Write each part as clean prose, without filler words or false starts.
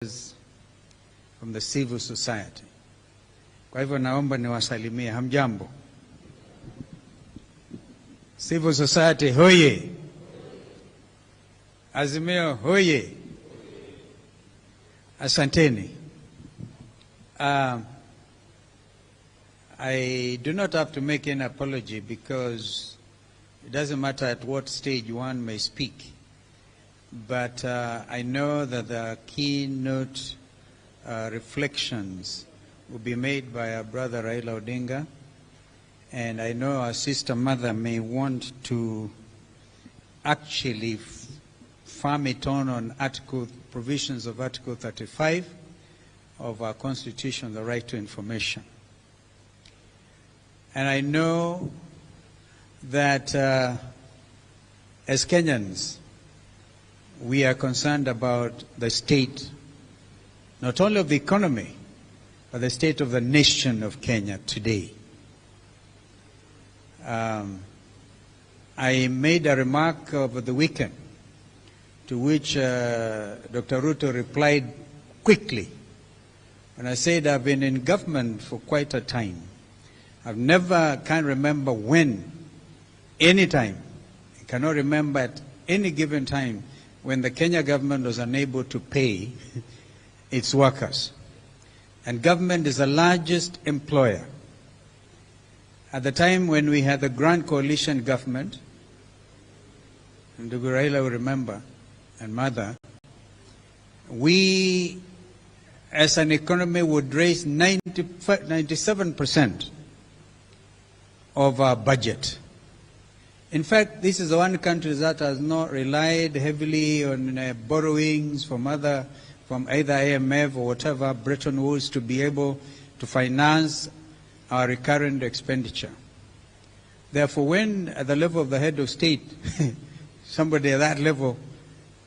from the civil society. Kwa hivyo naomba niwasalimie. Hamjambo. Civil society hoye. Azimio hoye. Asanteni. I do not have to make an apology because it doesn't matter at what stage one may speak. But I know that the keynote reflections will be made by our brother Raila Odinga, and I know our sister mother may want to actually farm it on provisions of Article 35 of our Constitution, the right to information. And I know that as Kenyans, we are concerned about the state, not only of the economy, but the state of the nation of Kenya today. I made a remark over the weekend to which Dr. Ruto replied quickly. And I said, I've been in government for quite a time. Can't remember when, any time, I cannot remember at any given time when the Kenya government was unable to pay its workers. And government is the largest employer. At the time when we had the Grand Coalition government, and Ndugu Raila will remember, and Mother, we as an economy would raise 97% of our budget. In fact, this is the one country that has not relied heavily on borrowings from either IMF or whatever, Bretton Woods, to be able to finance our recurrent expenditure. Therefore, when at the level of the head of state, somebody at that level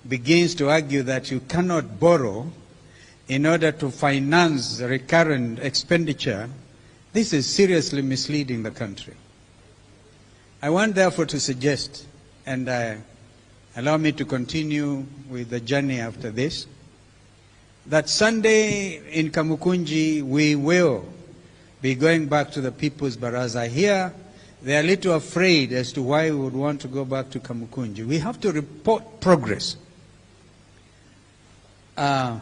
begins to argue that you cannot borrow in order to finance the recurrent expenditure, this is seriously misleading the country. I want therefore to suggest, and allow me to continue with the journey after this, that Sunday in Kamukunji we will be going back to the People's Baraza. Here they are a little afraid as to why we would want to go back to Kamukunji. We have to report progress. I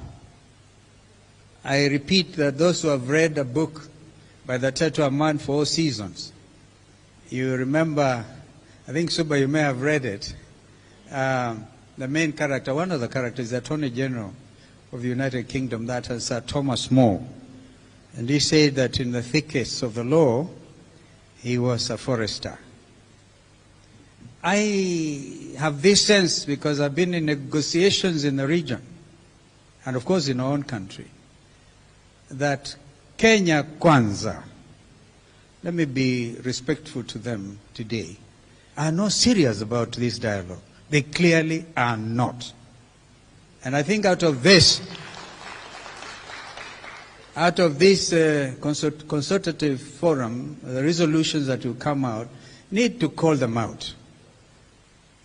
repeat that those who have read a book by the title A Man for All Seasons, you remember, I think Suba, you may have read it. The main character, one of the characters, is the Attorney General of the United Kingdom, that is Thomas More. And he said that in the thickest of the law, he was a forester. I have this sense because I've been in negotiations in the region, and of course in our own country, that Kenya Kwanza, let me be respectful to them today, are not serious about this dialogue. They clearly are not. And I think out of this consultative forum, the resolutions that will come out, need to call them out.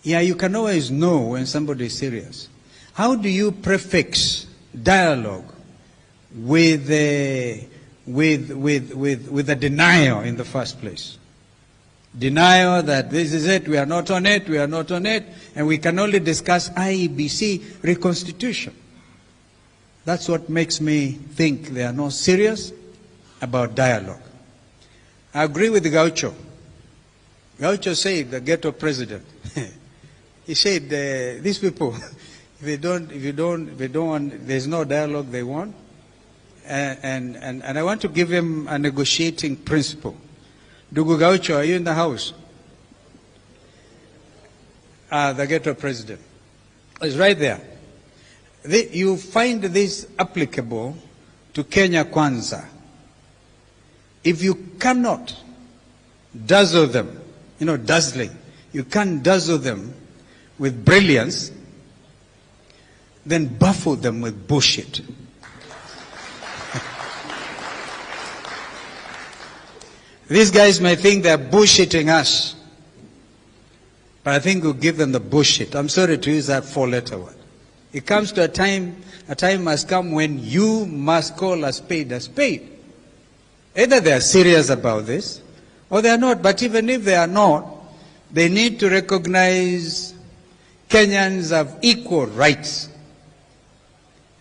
Yeah, you can always know when somebody is serious. How do you prefix dialogue with the denial in the first place? Denial that this is it, we are not on it, and we can only discuss IEBC reconstitution. That's what makes me think they are not serious about dialogue. I agree with Gaucho. Gaucho said, the ghetto president, he said, these people, if they don't want, there's no dialogue they want. And I want to give him a negotiating principle. Ndugu Gaucho, are you in the house? The ghetto president is right there. You find this applicable to Kenya Kwanza. If you cannot dazzle them, dazzling, you can't dazzle them with brilliance, then baffle them with bullshit. These guys may think they're bullshitting us, but I think we'll give them the bullshit. I'm sorry to use that four-letter word. It comes to a time must come when you must call a spade a spade. Either they are serious about this or they are not. But even if they are not, they need to recognize Kenyans have equal rights.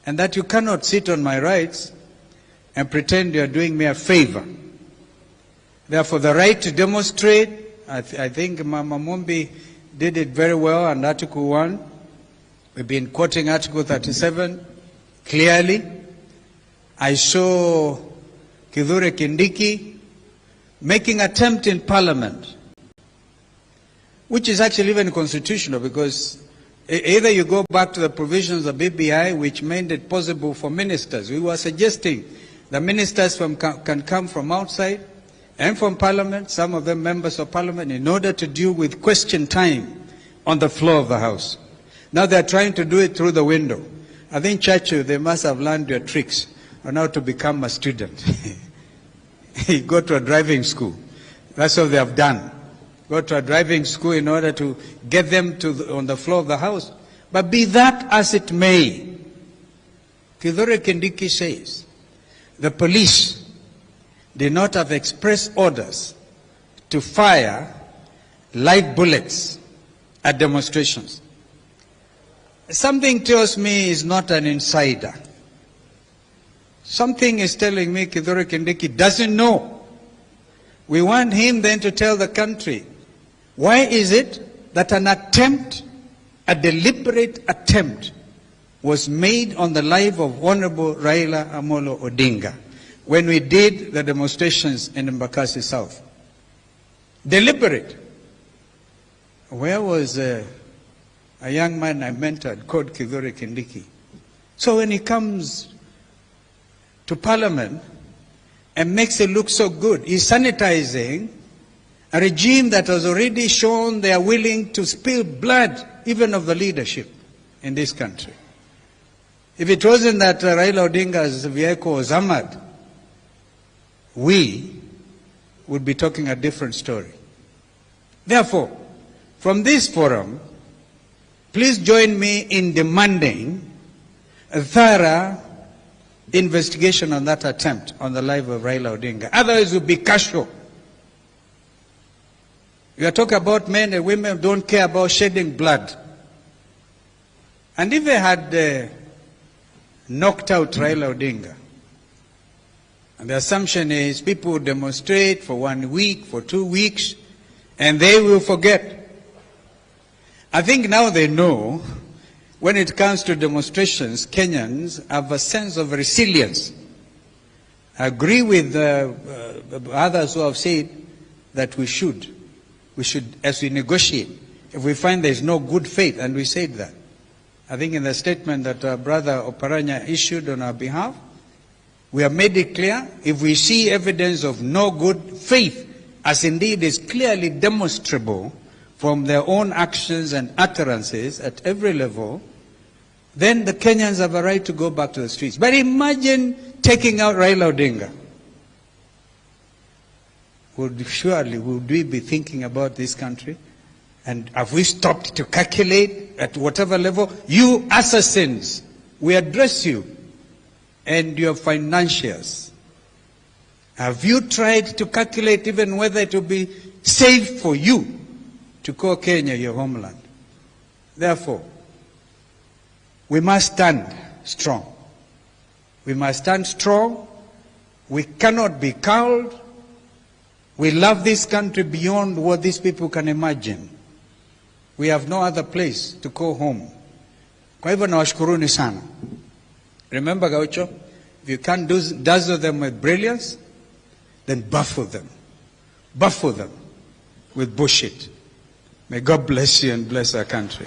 And that you cannot sit on my rights and pretend you are doing me a favor. Therefore, the right to demonstrate, I think Mama Mumbi did it very well on Article 1. We've been quoting Article 37 clearly. I saw Kithure Kindiki making attempt in Parliament, which is actually even constitutional, because either you go back to the provisions of BBI, which made it possible for ministers. We were suggesting the ministers can come from outside and from Parliament, some of them members of Parliament, in order to deal with question time on the floor of the House. Now they're trying to do it through the window. I think, Churchill, they must have learned their tricks on how to become a student. You go to a driving school. That's what they have done. Go to a driving school in order to get them on the floor of the House. But be that as it may, Kithure Kindiki says, the police did not have express orders to fire live bullets at demonstrations. Something tells me he's not an insider. Something is telling me Kithure Kindiki doesn't know. We want him then to tell the country, why is it that an attempt, a deliberate attempt, was made on the life of Honorable Raila Amolo Odinga when we did the demonstrations in Embakasi South? Deliberate. Where was a young man I mentored called Kithure Kindiki? So when he comes to Parliament and makes it look so good, he's sanitizing a regime that has already shown they are willing to spill blood, even of the leadership in this country. If it wasn't that Raila Odinga's vehicle was armored, we would be talking a different story. Therefore, from this forum, please join me in demanding a thorough investigation on that attempt on the life of Raila Odinga. Otherwise, it will be casual. You are talking about men and women who don't care about shedding blood. And if they had knocked out Raila Odinga, and the assumption is people will demonstrate for 1 week, for 2 weeks, and they will forget. I think now they know when it comes to demonstrations, Kenyans have a sense of resilience. I agree with others who have said that we should, as we negotiate, if we find there is no good faith, and we said that. I think in the statement that our brother Oparanya issued on our behalf, we have made it clear, if we see evidence of no good faith, as indeed is clearly demonstrable from their own actions and utterances at every level, then the Kenyans have a right to go back to the streets. But imagine taking out Raila Odinga. Would we be thinking about this country? And have we stopped to calculate at whatever level? You assassins, we address you and your financiers. Have you tried to calculate even whether it will be safe for you to call Kenya your homeland? Therefore, we must stand strong. We must stand strong. We cannot be cowed. We love this country beyond what these people can imagine. We have no other place to call home. Kwa hivyo nawashukuruni sana. Remember, Gaucho, if you can't dazzle them with brilliance, then baffle them. Baffle them with bullshit. May God bless you and bless our country.